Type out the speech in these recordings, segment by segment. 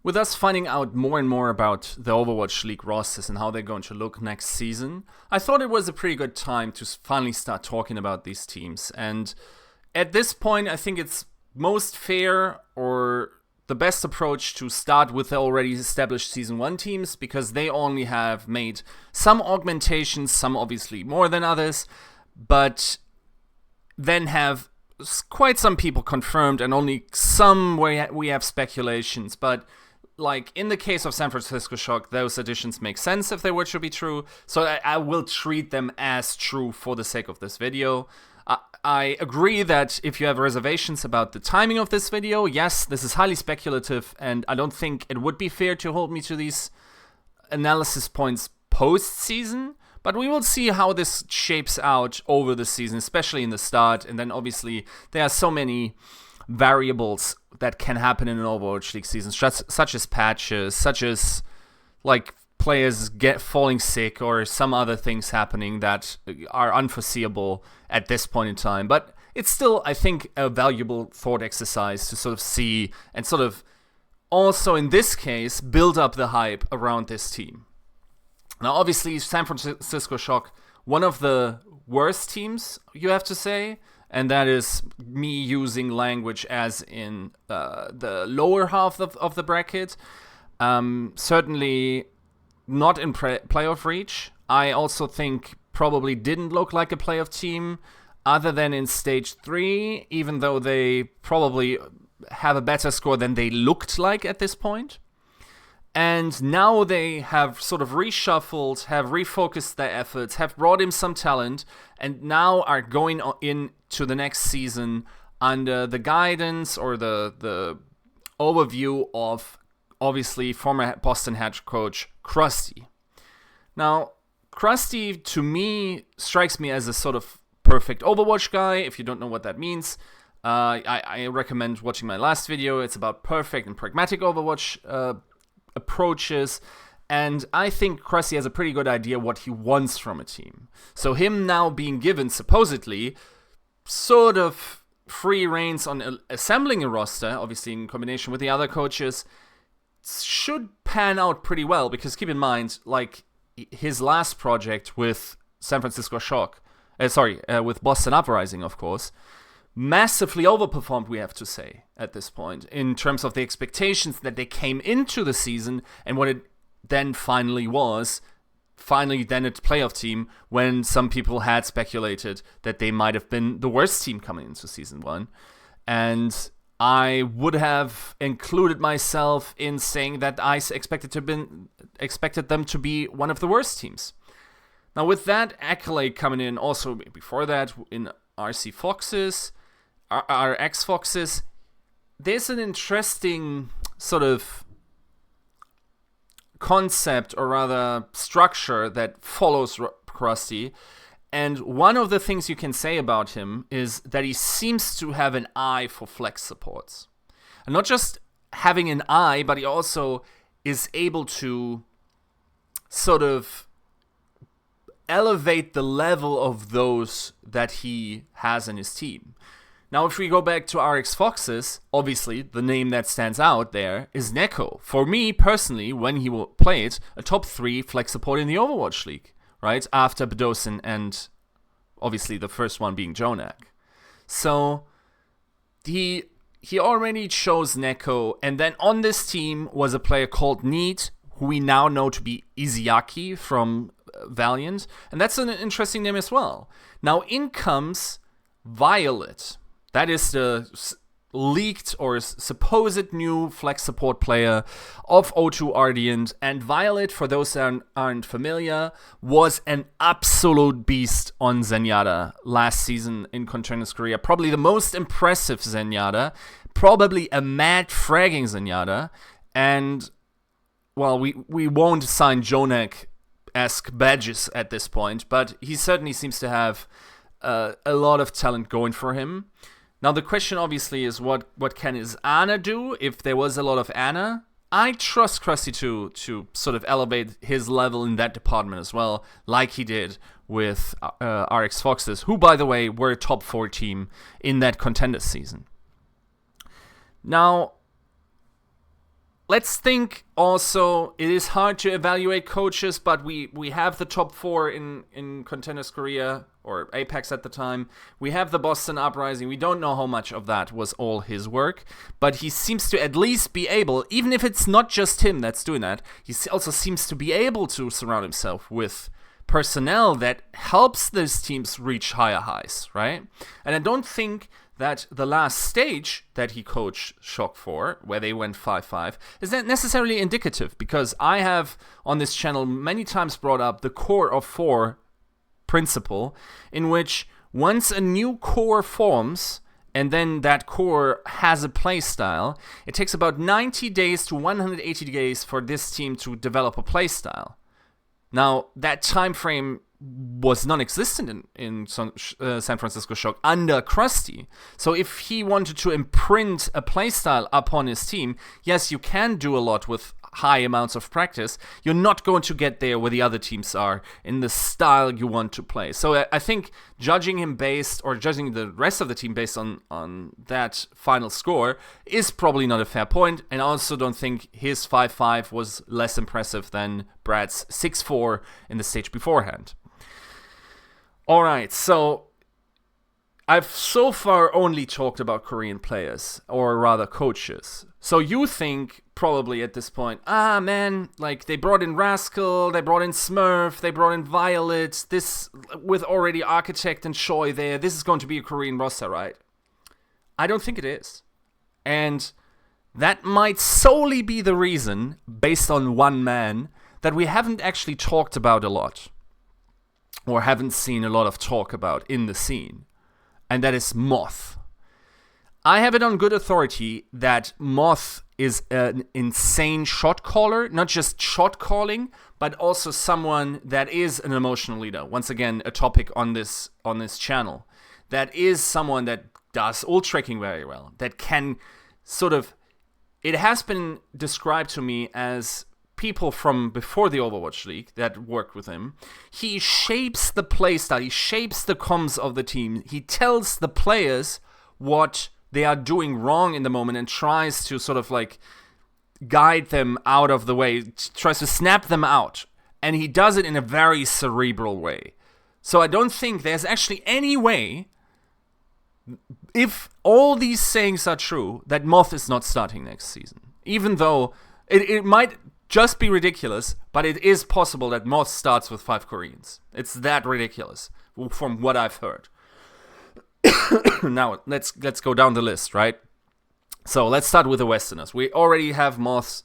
With us finding out more and more about the Overwatch League rosters and how they're going to look next season, I thought it was a pretty good time to finally start talking about these teams. And at this point, I think it's most fair or the best approach to start with the already established Season 1 teams, because they only have made some augmentations, some obviously more than others, but then have quite some people confirmed and only some where we have speculations. But like in the case of San Francisco Shock, those additions make sense if they were to be true, so I will treat them as true for the sake of this video. I agree that if you have reservations about the timing of this video, yes, this is highly speculative, and I don't think it would be fair to hold me to these analysis points post-season, but we will see how this shapes out over the season, especially in the start, and then obviously there are so many variables that can happen in an Overwatch League season, such as patches, such as like players falling sick or some other things happening that are unforeseeable at this point in time. But it's still, I think, a valuable thought exercise to sort of see and sort of also in this case build up the hype around this team. Now, obviously, San Francisco Shock, one of the worst teams, you have to say, and that is me using language as in the lower half of the bracket. Certainly not in playoff reach. I also think probably didn't look like a playoff team other than in stage 3, even though they probably have a better score than they looked like at this point. And now they have sort of reshuffled, have refocused their efforts, have brought in some talent, and now are going into the next season under the guidance or the overview of, obviously, former Boston head coach Krusty. Now, Krusty, to me, strikes me as a sort of perfect Overwatch guy. If you don't know what that means, I recommend watching my last video. It's about perfect and pragmatic Overwatch approaches, and I think Krusty has a pretty good idea what he wants from a team. So him now being given, supposedly, sort of free reins on assembling a roster, obviously in combination with the other coaches, should pan out pretty well, because keep in mind, like, his last project with San Francisco Shock, with Boston Uprising, of course, massively overperformed, we have to say, at this point, in terms of the expectations that they came into the season and what it then finally was. Finally, then a playoff team, when some people had speculated that they might have been the worst team coming into Season 1. And I would have included myself in saying that I expected them to be one of the worst teams. Now, with that accolade coming in, also before that, in RC Foxes, RX Foxes, there's an interesting sort of concept, or rather structure, that follows Krusty. And one of the things you can say about him is that he seems to have an eye for flex supports. And not just having an eye, but he also is able to sort of elevate the level of those that he has in his team. Now, if we go back to RX Foxes, obviously the name that stands out there is Neko. For me, personally, when he played, a top 3 flex support in the Overwatch League, right? After Bedosin and obviously the first one being Jonak. So he already chose Neko, and then on this team was a player called Need, who we now know to be Iziaki from Valiant, and that's an interesting name as well. Now in comes Violet. That is the leaked or supposed new flex support player of O2 Ardent. And Violet, for those that aren't familiar, was an absolute beast on Zenyatta last season in Contenders Korea. Probably the most impressive Zenyatta. Probably a mad fragging Zenyatta. And, well, we won't assign Jonak-esque badges at this point, but he certainly seems to have a lot of talent going for him. Now, the question obviously is what can his Ana do if there was a lot of Ana? I trust Krusty to sort of elevate his level in that department as well, like he did with RX Foxes, who, by the way, were a top 4 team in that contender season. Now, let's think also, it is hard to evaluate coaches, but we have the top 4 in Contenders Korea, or Apex at the time. We have the Boston Uprising. We don't know how much of that was all his work, but he seems to at least be able, even if it's not just him that's doing that, he also seems to be able to surround himself with personnel that helps these teams reach higher highs, right? And I don't think that the last stage that he coached Shock for, where they went 5-5, is that necessarily indicative, because I have on this channel many times brought up the core of 4 principle, in which once a new core forms and then that core has a play style, it takes about 90 days to 180 days for this team to develop a play style. Now, that time frame was non-existent in San Francisco Shock under Krusty. So if he wanted to imprint a playstyle upon his team, yes, you can do a lot with high amounts of practice. You're not going to get there where the other teams are in the style you want to play. So I think judging him based, or judging the rest of the team based on that final score is probably not a fair point. And I also don't think his 5-5 was less impressive than Brad's 6-4 in the stage beforehand. All right, so I've so far only talked about Korean players, or rather coaches. So you think probably at this point, man, like they brought in Rascal, they brought in Smurf, they brought in Violet, this with already Architect and Choi there, this is going to be a Korean roster, right? I don't think it is. And that might solely be the reason, based on one man, that we haven't actually talked about a lot, or haven't seen a lot of talk about in the scene, and that is Moth. I have it on good authority that Moth is an insane shot caller, not just shot calling, but also someone that is an emotional leader. Once again, a topic on this channel. That is someone that does ult tracking very well, that can sort of, it has been described to me as people from before the Overwatch League that worked with him. He shapes the playstyle, he shapes the comms of the team. He tells the players what they are doing wrong in the moment and tries to sort of like guide them out of the way, tries to snap them out. And he does it in a very cerebral way. So I don't think there's actually any way, if all these sayings are true, that Moth is not starting next season. Even though it might just be ridiculous, but it is possible that Moth starts with 5 Koreans. It's that ridiculous, from what I've heard. Now, let's go down the list, right? So let's start with the Westerners. We already have Moths.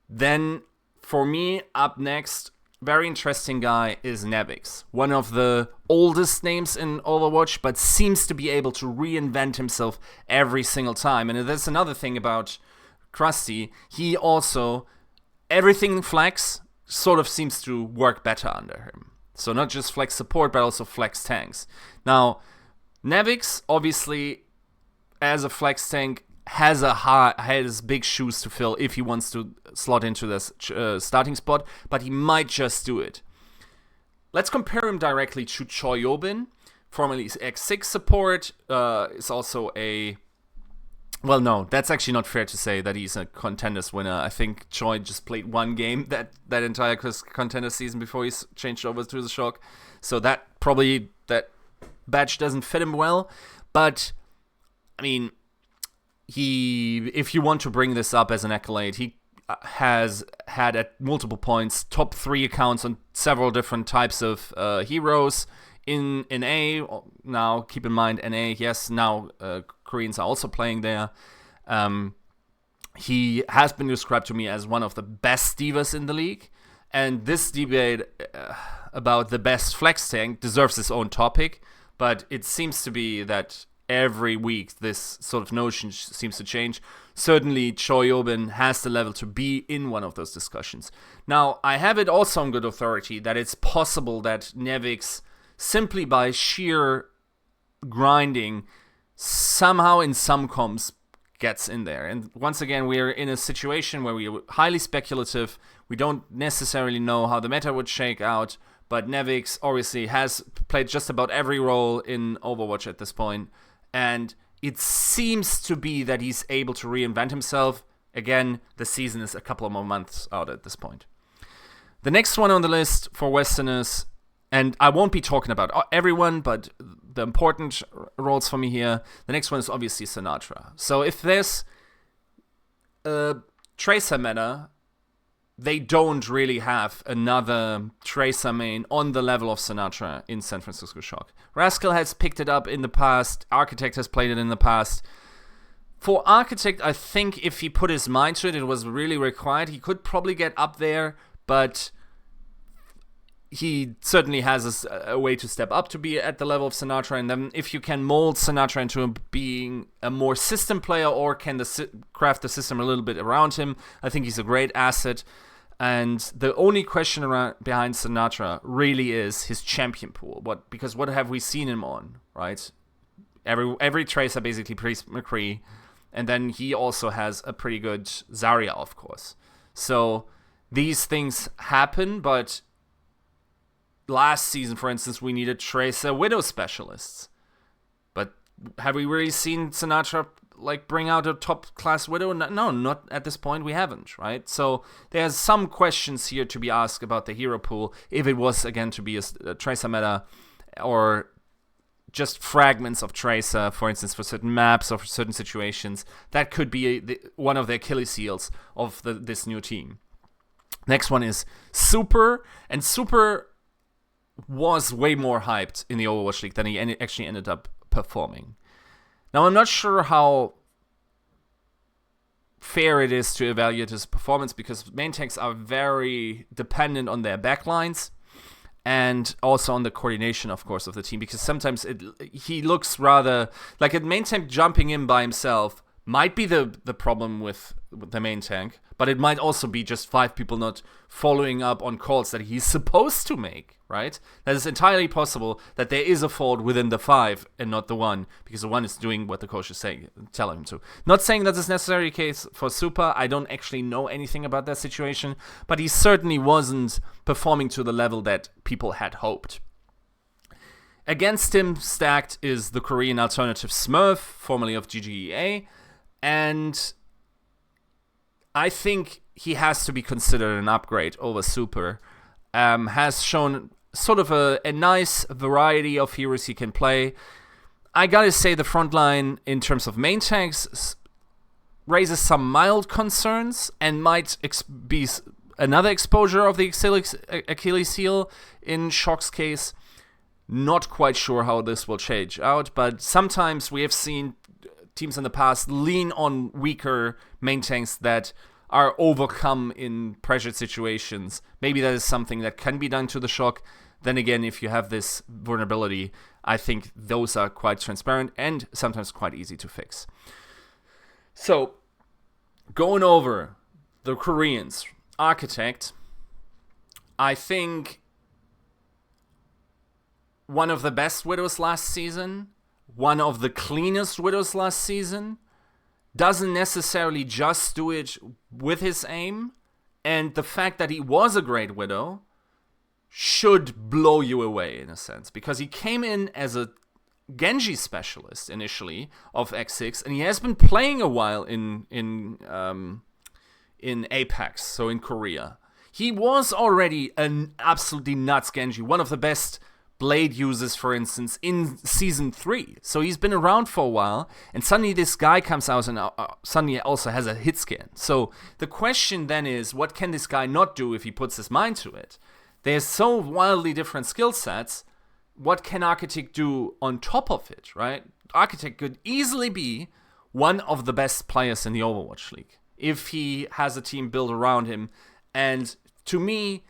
Then, for me, up next, very interesting guy is Nevix. One of the oldest names in Overwatch, but seems to be able to reinvent himself every single time. And that's another thing about Krusty. He also, everything flex sort of seems to work better under him. So not just flex support, but also flex tanks. Now, Nevix, obviously, as a flex tank, has big shoes to fill if he wants to slot into this starting spot, but he might just do it. Let's compare him directly to Choi Yobin, formerly X6 support. Is also a... Well, no, that's actually not fair to say that he's a Contenders winner. I think Choi just played one game that entire Contenders season before he changed over to the Shock. So that badge doesn't fit him well. But, I mean, if you want to bring this up as an accolade, he has had at multiple points top 3 accounts on several different types of heroes. In NA, now keep in mind NA, yes, now Koreans are also playing there. He has been described to me as one of the best divas in the league. And this debate about the best flex tank deserves its own topic. But it seems to be that every week this sort of notion seems to change. Certainly, Choi Yobin has the level to be in one of those discussions. Now, I have it also on good authority that it's possible that Nevix, simply by sheer grinding, somehow in some comms gets in there. And once again, we're in a situation where we're highly speculative. We don't necessarily know how the meta would shake out, but Nevix obviously has played just about every role in Overwatch at this point, and it seems to be that he's able to reinvent himself. again, the season is a couple of more months out at this point. The next one on the list for Westerners, and I won't be talking about everyone, but the important roles for me here, the next one is obviously Sinatra. So if there's a Tracer meta, they don't really have another Tracer main on the level of Sinatra in San Francisco Shock. Rascal has picked it up in the past. Architect has played it in the past. For Architect, I think if he put his mind to it, it was really required. He could probably get up there, but he certainly has a way to step up to be at the level of Sinatra. And then if you can mold Sinatra into being a more system player or can craft the system a little bit around him, I think he's a great asset. And the only question behind Sinatra really is his champion pool. Because what have we seen him on, right? Every Tracer basically Priest McCree. And then he also has a pretty good Zarya, of course. So these things happen, but last season, for instance, we needed Tracer Widow specialists. But have we really seen Sinatra bring out a top class Widow? No, not at this point. We haven't, right? So there's some questions here to be asked about the hero pool. If it was again to be a Tracer meta, or just fragments of Tracer, for instance, for certain maps or for certain situations, that could be one of the Achilles heels of this new team. Next one is Super, and Super was way more hyped in the Overwatch League than he actually ended up performing. Now, I'm not sure how fair it is to evaluate his performance, because main tanks are very dependent on their backlines and also on the coordination, of course, of the team, because sometimes he looks rather like a main tank jumping in by himself might be the problem with the main tank, but it might also be just 5 people not following up on calls that he's supposed to make, right? That is entirely possible that there is a fault within the 5 and not the 1, because the 1 is doing what the coach is telling him to. Not saying that is necessarily the case for Super. I don't actually know anything about that situation, but he certainly wasn't performing to the level that people had hoped. Against him stacked is the Korean alternative Smurf, formerly of GGEA, and I think he has to be considered an upgrade over Super. Has shown sort of a nice variety of heroes he can play. I gotta say the front line in terms of main tanks raises some mild concerns and might be another exposure of the Achilles heel in Shock's case. Not quite sure how this will change out, but sometimes we have seen teams in the past lean on weaker main tanks that are overcome in pressured situations. Maybe that is something that can be done to the Shock. Then again, if you have this vulnerability, I think those are quite transparent and sometimes quite easy to fix. So, going over the Koreans, Architect, I think one of the best Widows last season, one of the cleanest Widows last season, doesn't necessarily just do it with his aim, and the fact that he was a great Widow should blow you away in a sense, because he came in as a Genji specialist initially of X6, and he has been playing a while in Apex, so in Korea. He was already an absolutely nuts Genji, one of the best Blade users, for instance, in Season 3. So he's been around for a while, and suddenly this guy comes out and suddenly also has a hit scan. So the question then is, what can this guy not do if he puts his mind to it? There's so wildly different skill sets. What can Architect do on top of it, right? Architect could easily be one of the best players in the Overwatch League if he has a team built around him. And to me,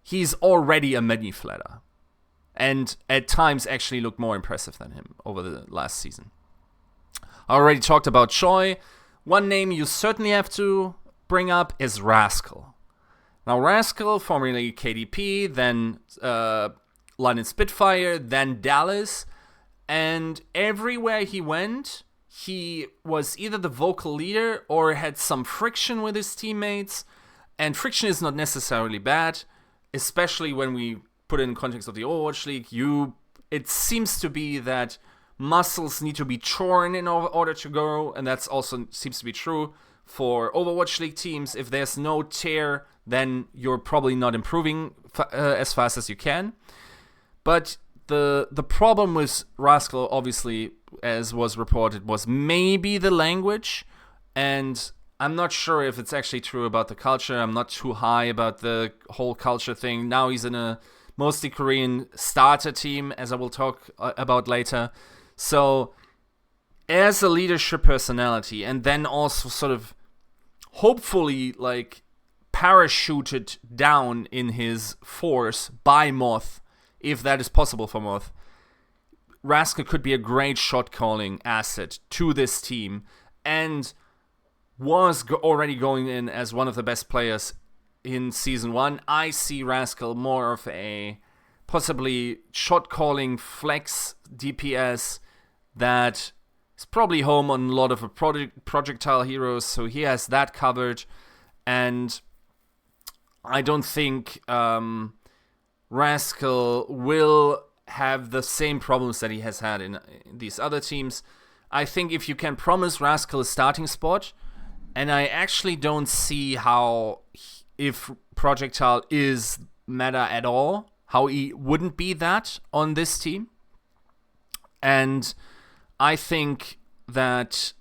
he's already a mini-flatter, and at times actually looked more impressive than him over the last season. I already talked about Choi. One name you certainly have to bring up is Rascal. Now, Rascal, formerly KDP, then London Spitfire, then Dallas, and everywhere he went, he was either the vocal leader or had some friction with his teammates, and friction is not necessarily bad, especially when we put it in context of the Overwatch League. It seems to be that muscles need to be torn in order to grow, and that's also seems to be true for Overwatch League teams. If there's no tear, then you're probably not improving as fast as you can. But the problem with Rascal, obviously, as was reported, was maybe the language. And I'm not sure if it's actually true about the culture. I'm not too high about the whole culture thing. Now he's in a mostly Korean starter team, as I will talk about later. So as a leadership personality, and then also sort of hopefully like parachuted down in his force by Moth, if that is possible for Moth, Rascal could be a great shot calling asset to this team, and was already going in as one of the best players in Season 1. I see Rascal more of a possibly shot calling flex DPS that is probably home on a lot of projectile heroes, so he has that covered. And I don't think Rascal will have the same problems that he has had in these other teams. I think if you can promise Rascal a starting spot, and I actually don't see how, if projectile is meta at all, how he wouldn't be that on this team. And I think that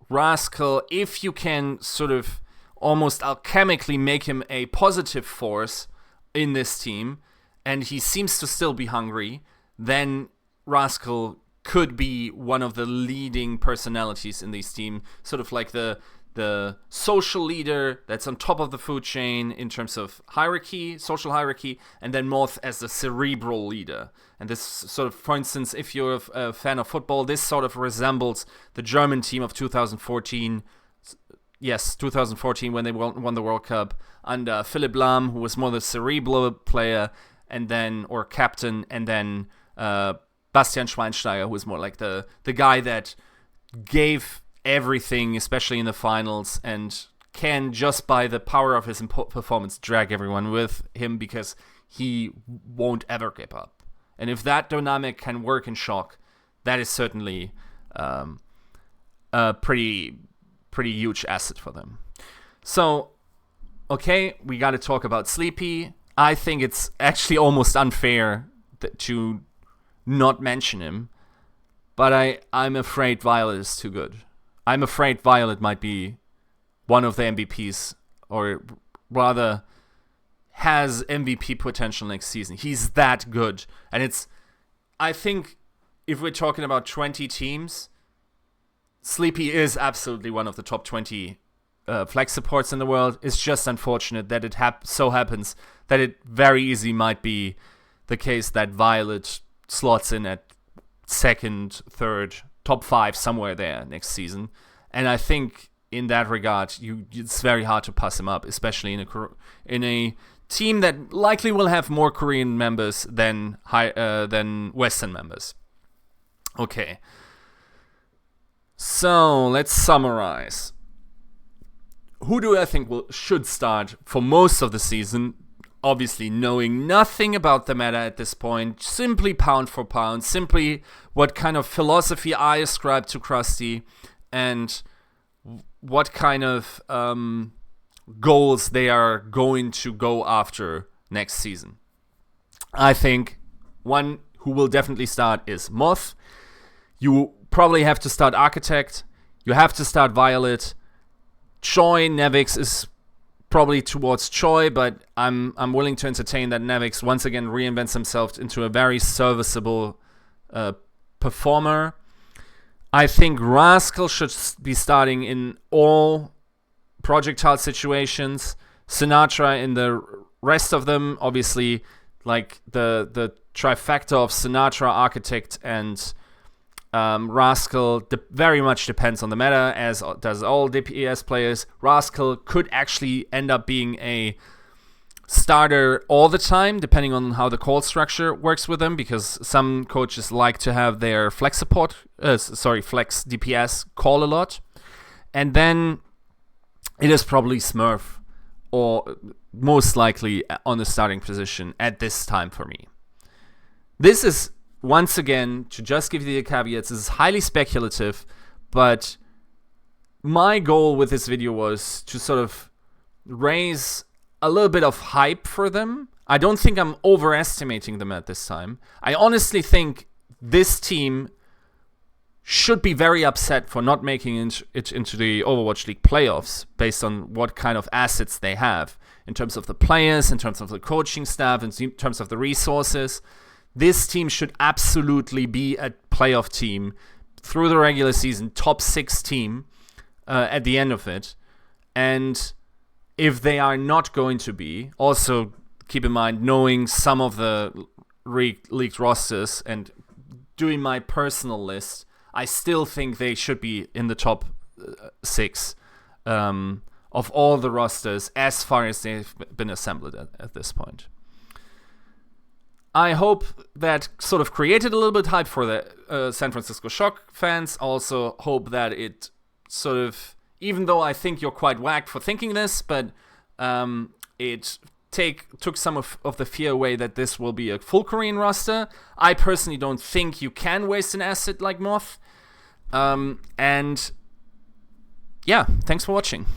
Rascal, if you can sort of almost alchemically make him a positive force in this team, and he seems to still be hungry, then Rascal could be one of the leading personalities in this team, sort of like the social leader that's on top of the food chain in terms of hierarchy, social hierarchy, and then Moth as the cerebral leader. And this sort of, for instance, if you're a fan of football, this sort of resembles the German team of 2014. Yes, 2014, when they won the World Cup under Philipp Lahm, who was more the cerebral player, and then, or captain, and then Bastian Schweinsteiger, who was more like the guy that gave everything, especially in the finals, and can, just by the power of his performance, drag everyone with him because he won't ever give up. And if that dynamic can work in Shock, that is certainly a pretty huge asset for them. So, okay, we got to talk about Sleepy. I think it's actually almost unfair to not mention him, but I'm afraid Violet is too good. I'm afraid Violet might be one of the MVPs, or rather has MVP potential next season. He's that good. And I think if we're talking about 20 teams, Sleepy is absolutely one of the top 20 flex supports in the world. It's just unfortunate that it so happens that it very easily might be the case that Violet slots in at second, third, top 5, somewhere there next season. And I think in that regard, it's very hard to pass him up, especially in a team that likely will have more Korean members than Western members. Okay. So let's summarize. Who do I think should start for most of the season? Obviously, knowing nothing about the meta at this point, simply pound for pound, simply what kind of philosophy I ascribe to Krusty, and what kind of goals they are going to go after next season. I think one who will definitely start is Moth. You probably have to start Architect. You have to start Violet. Choi, Nevix is probably towards Choi, but I'm willing to entertain that Nevix once again reinvents himself into a very serviceable performer. I think Rascal should be starting in all projectile situations. Sinatra in the rest of them, obviously, like the trifecta of Sinatra, Architect, and Rascal very much depends on the meta, as does all DPS players. Rascal could actually end up being a starter all the time, depending on how the call structure works with them, because some coaches like to have their flex DPS call a lot. And then it is probably Smurf, or most likely on the starting position at this time for me. This is, once again, to just give you the caveats, this is highly speculative, but my goal with this video was to sort of raise a little bit of hype for them. I don't think I'm overestimating them at this time. I honestly think this team should be very upset for not making it into the Overwatch League playoffs based on what kind of assets they have in terms of the players, in terms of the coaching staff, in terms of the resources. This team should absolutely be a playoff team through the regular season, top 6 team at the end of it. And if they are not going to be, also keep in mind, knowing some of the leaked rosters and doing my personal list, I still think they should be in the top 6 of all the rosters as far as they've been assembled at this point. I hope that sort of created a little bit hype for the San Francisco Shock fans. Also hope that it sort of, even though I think you're quite whacked for thinking this, but it took some of the fear away that this will be a full Korean roster. I personally don't think you can waste an asset like Moth. And yeah, thanks for watching.